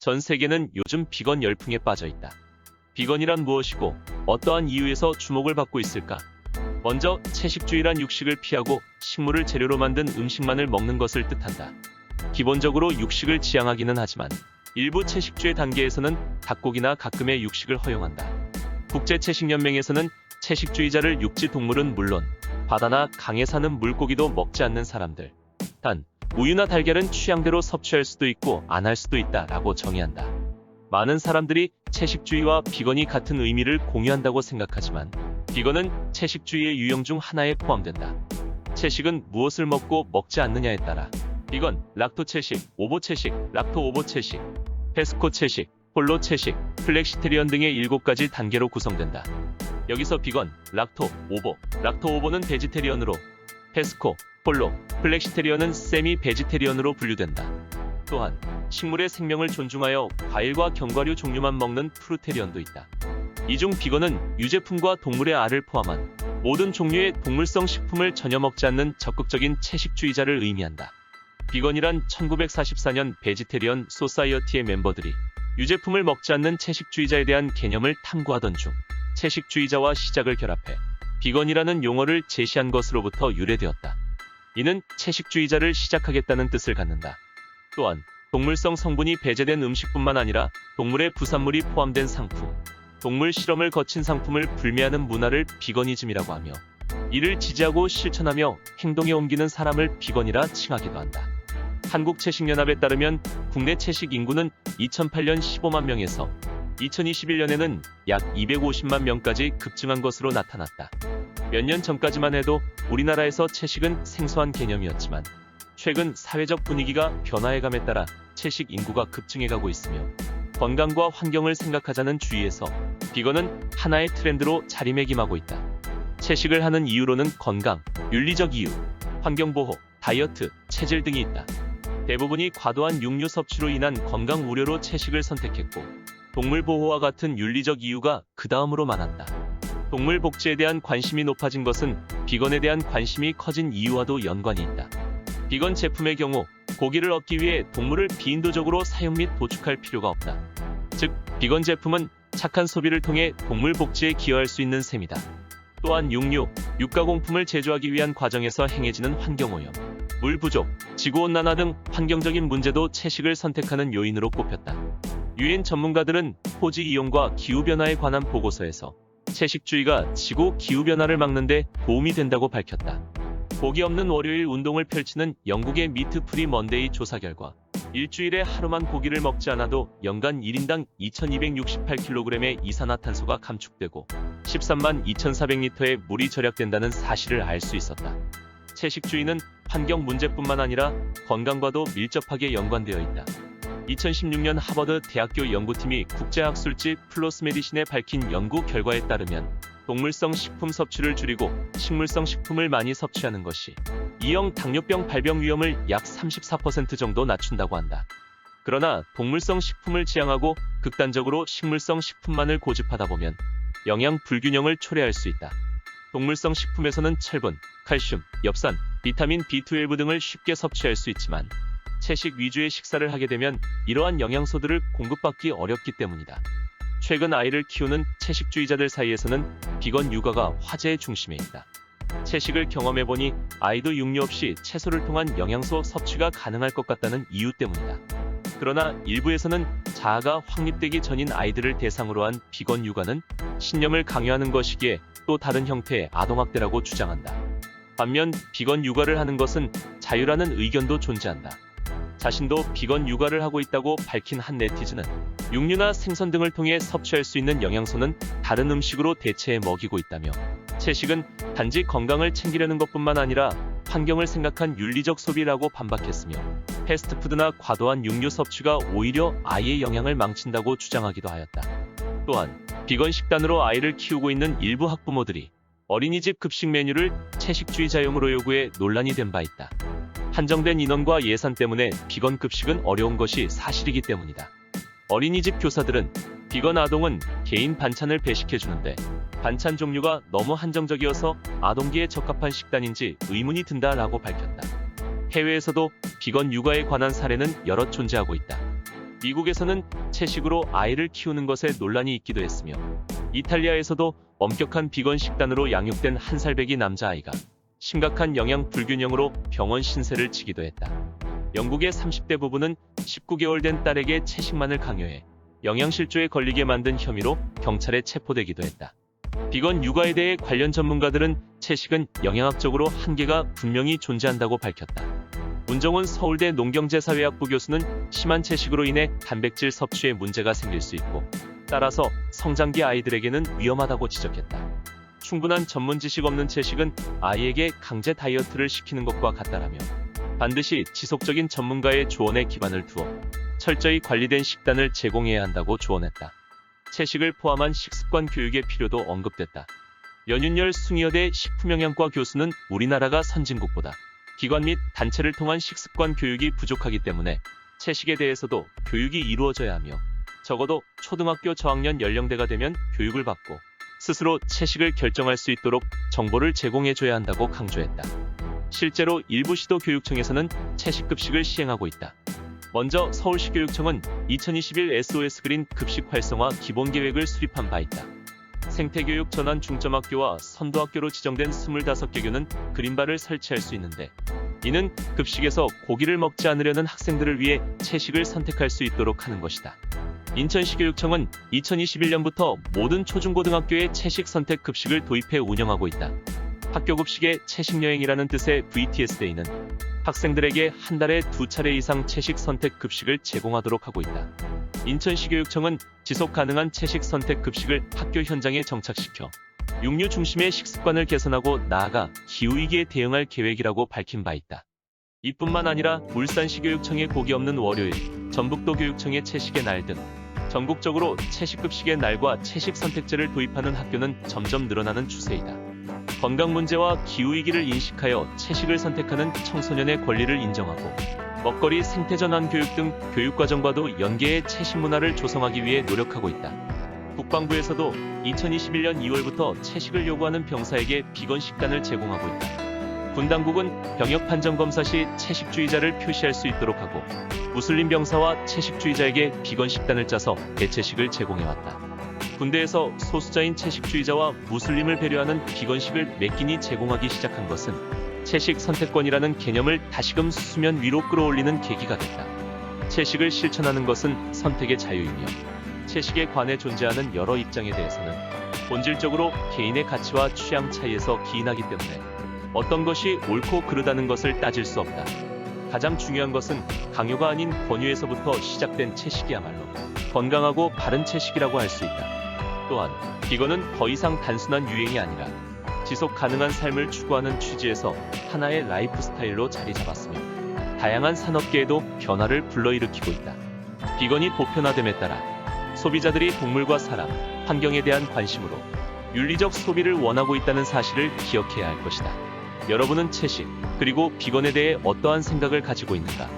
전 세계는 요즘 비건 열풍에 빠져 있다. 비건이란 무엇이고 어떠한 이유에서 주목을 받고 있을까? 먼저 채식주의란 육식을 피하고 식물을 재료로 만든 음식만을 먹는 것을 뜻한다. 기본적으로 육식을 지향하기는 하지만 일부 채식주의 단계에서는 닭고기나 가끔의 육식을 허용한다. 국제채식연맹에서는 채식주의자를 육지 동물은 물론 바다나 강에 사는 물고기도 먹지 않는 사람들, 단 우유나 달걀은 취향대로 섭취할 수도 있고 안 할 수도 있다라고 정의한다. 많은 사람들이 채식주의와 비건이 같은 의미를 공유한다고 생각하지만 비건은 채식주의의 유형 중 하나에 포함된다. 채식은 무엇을 먹고 먹지 않느냐에 따라 비건, 락토 채식, 오보 채식, 락토 오보 채식, 페스코 채식, 폴로 채식, 플렉시테리언 등의 7가지 단계로 구성된다. 여기서 비건, 락토 오보는 베지테리언으로, 페스코, 폴로, 플렉시테리언은 세미 베지테리언으로 분류된다. 또한 식물의 생명을 존중하여 과일과 견과류 종류만 먹는 프루테리언도 있다. 이 중 비건은 유제품과 동물의 알을 포함한 모든 종류의 동물성 식품을 전혀 먹지 않는 적극적인 채식주의자를 의미한다. 비건이란 1944년 베지테리언 소사이어티의 멤버들이 유제품을 먹지 않는 채식주의자에 대한 개념을 탐구하던 중 채식주의자와 시작을 결합해 비건이라는 용어를 제시한 것으로부터 유래되었다. 이는 채식주의자를 시작하겠다는 뜻을 갖는다. 또한 동물성 성분이 배제된 음식뿐만 아니라 동물의 부산물이 포함된 상품, 동물 실험을 거친 상품을 불매하는 문화를 비거니즘이라고 하며 이를 지지하고 실천하며 행동에 옮기는 사람을 비건이라 칭하기도 한다. 한국채식연합에 따르면 국내 채식 인구는 2008년 15만 명에서 2021년에는 약 250만 명까지 급증한 것으로 나타났다. 몇 년 전까지만 해도 우리나라에서 채식은 생소한 개념이었지만 최근 사회적 분위기가 변화해감에 따라 채식 인구가 급증해가고 있으며 건강과 환경을 생각하자는 주의에서 비건은 하나의 트렌드로 자리매김하고 있다. 채식을 하는 이유로는 건강, 윤리적 이유, 환경보호, 다이어트, 체질 등이 있다. 대부분이 과도한 육류 섭취로 인한 건강 우려로 채식을 선택했고 동물 보호와 같은 윤리적 이유가 그 다음으로 많았다. 동물 복지에 대한 관심이 높아진 것은 비건에 대한 관심이 커진 이유와도 연관이 있다. 비건 제품의 경우 고기를 얻기 위해 동물을 비인도적으로 사용 및 도축할 필요가 없다. 즉, 비건 제품은 착한 소비를 통해 동물 복지에 기여할 수 있는 셈이다. 또한 육류, 육가공품을 제조하기 위한 과정에서 행해지는 환경오염, 물 부족, 지구온난화 등 환경적인 문제도 채식을 선택하는 요인으로 꼽혔다. 유엔 전문가들은 토지 이용과 기후변화에 관한 보고서에서 채식주의가 지구 기후변화를 막는 데 도움이 된다고 밝혔다. 고기 없는 월요일 운동을 펼치는 영국의 미트 프리 먼데이 조사 결과 일주일에 하루만 고기를 먹지 않아도 연간 1인당 2268kg의 이산화탄소가 감축되고 13만 2400리터의 물이 절약된다는 사실을 알 수 있었다. 채식주의는 환경 문제뿐만 아니라 건강과도 밀접하게 연관되어 있다. 2016년 하버드 대학교 연구팀이 국제학술지 플로스 메디신에 밝힌 연구 결과에 따르면 동물성 식품 섭취를 줄이고 식물성 식품을 많이 섭취하는 것이 2형 당뇨병 발병 위험을 약 34% 정도 낮춘다고 한다. 그러나 동물성 식품을 지향하고 극단적으로 식물성 식품만을 고집하다 보면 영양 불균형을 초래할 수 있다. 동물성 식품에서는 철분, 칼슘, 엽산, 비타민 B12 등을 쉽게 섭취할 수 있지만 채식 위주의 식사를 하게 되면 이러한 영양소들을 공급받기 어렵기 때문이다. 최근 아이를 키우는 채식주의자들 사이에서는 비건 육아가 화제의 중심에 있다. 채식을 경험해보니 아이도 육류 없이 채소를 통한 영양소 섭취가 가능할 것 같다는 이유 때문이다. 그러나 일부에서는 자아가 확립되기 전인 아이들을 대상으로 한 비건 육아는 신념을 강요하는 것이기에 또 다른 형태의 아동학대라고 주장한다. 반면 비건 육아를 하는 것은 자유라는 의견도 존재한다. 자신도 비건 육아를 하고 있다고 밝힌 한 네티즌은 육류나 생선 등을 통해 섭취할 수 있는 영양소는 다른 음식으로 대체해 먹이고 있다며 채식은 단지 건강을 챙기려는 것뿐만 아니라 환경을 생각한 윤리적 소비라고 반박했으며 패스트푸드나 과도한 육류 섭취가 오히려 아이의 영양을 망친다고 주장하기도 하였다. 또한 비건 식단으로 아이를 키우고 있는 일부 학부모들이 어린이집 급식 메뉴를 채식주의자용으로 요구해 논란이 된 바 있다. 한정된 인원과 예산 때문에 비건 급식은 어려운 것이 사실이기 때문이다. 어린이집 교사들은 비건 아동은 개인 반찬을 배식해주는데 반찬 종류가 너무 한정적이어서 아동기에 적합한 식단인지 의문이 든다라고 밝혔다. 해외에서도 비건 육아에 관한 사례는 여럿 존재하고 있다. 미국에서는 채식으로 아이를 키우는 것에 논란이 있기도 했으며 이탈리아에서도 엄격한 비건 식단으로 양육된 한 살배기 남자아이가 심각한 영양 불균형으로 병원 신세를 지기도 했다. 영국의 30대 부부는 19개월 된 딸에게 채식만을 강요해 영양실조에 걸리게 만든 혐의로 경찰에 체포되기도 했다. 비건 육아에 대해 관련 전문가들은 채식은 영양학적으로 한계가 분명히 존재한다고 밝혔다. 문정원 서울대 농경제사회학부 교수는 심한 채식으로 인해 단백질 섭취에 문제가 생길 수 있고 따라서 성장기 아이들에게는 위험하다고 지적했다. 충분한 전문 지식 없는 채식은 아이에게 강제 다이어트를 시키는 것과 같다라며 반드시 지속적인 전문가의 조언에 기반을 두어 철저히 관리된 식단을 제공해야 한다고 조언했다. 채식을 포함한 식습관 교육의 필요도 언급됐다. 연윤열 숭이여대 식품영양과 교수는 우리나라가 선진국보다 기관 및 단체를 통한 식습관 교육이 부족하기 때문에 채식에 대해서도 교육이 이루어져야 하며 적어도 초등학교 저학년 연령대가 되면 교육을 받고 스스로 채식을 결정할 수 있도록 정보를 제공해줘야 한다고 강조했다. 실제로 일부 시도교육청에서는 채식급식을 시행하고 있다. 먼저 서울시 교육청은 2021 SOS 그린 급식 활성화 기본계획을 수립한 바 있다. 생태교육 전환 중점학교와 선도학교로 지정된 25개 교는 그린바를 설치할 수 있는데 이는 급식에서 고기를 먹지 않으려는 학생들을 위해 채식을 선택할 수 있도록 하는 것이다. 인천시 교육청은 2021년부터 모든 초중고등학교에 채식 선택 급식을 도입해 운영하고 있다. 학교 급식의 채식여행이라는 뜻의 VTS데이는 학생들에게 한 달에 2차례 이상 채식 선택 급식을 제공하도록 하고 있다. 인천시 교육청은 지속 가능한 채식 선택 급식을 학교 현장에 정착시켜 육류 중심의 식습관을 개선하고 나아가 기후위기에 대응할 계획이라고 밝힌 바 있다. 이뿐만 아니라 울산시 교육청의 고기 없는 월요일, 전북도 교육청의 채식의 날 등 전국적으로 채식급식의 날과 채식 선택제를 도입하는 학교는 점점 늘어나는 추세이다. 건강 문제와 기후위기를 인식하여 채식을 선택하는 청소년의 권리를 인정하고 먹거리 생태전환 교육 등 교육과정과도 연계해 채식 문화를 조성하기 위해 노력하고 있다. 국방부에서도 2021년 2월부터 채식을 요구하는 병사에게 비건 식단을 제공하고 있다. 군 당국은 병역 판정 검사 시 채식주의자를 표시할 수 있도록 하고 무슬림 병사와 채식주의자에게 비건 식단을 짜서 대체식을 제공해왔다. 군대에서 소수자인 채식주의자와 무슬림을 배려하는 비건식을 몇 끼니 제공하기 시작한 것은 채식 선택권이라는 개념을 다시금 수면 위로 끌어올리는 계기가 됐다. 채식을 실천하는 것은 선택의 자유이며 채식에 관해 존재하는 여러 입장에 대해서는 본질적으로 개인의 가치와 취향 차이에서 기인하기 때문에 어떤 것이 옳고 그르다는 것을 따질 수 없다. 가장 중요한 것은 강요가 아닌 권유에서부터 시작된 채식이야말로 건강하고 바른 채식이라고 할 수 있다. 또한 비건은 더 이상 단순한 유행이 아니라 지속 가능한 삶을 추구하는 취지에서 하나의 라이프 스타일로 자리 잡았으며 다양한 산업계에도 변화를 불러일으키고 있다. 비건이 보편화됨에 따라 소비자들이 동물과 사람, 환경에 대한 관심으로 윤리적 소비를 원하고 있다는 사실을 기억해야 할 것이다. 여러분은 채식, 그리고 비건에 대해 어떠한 생각을 가지고 있는가?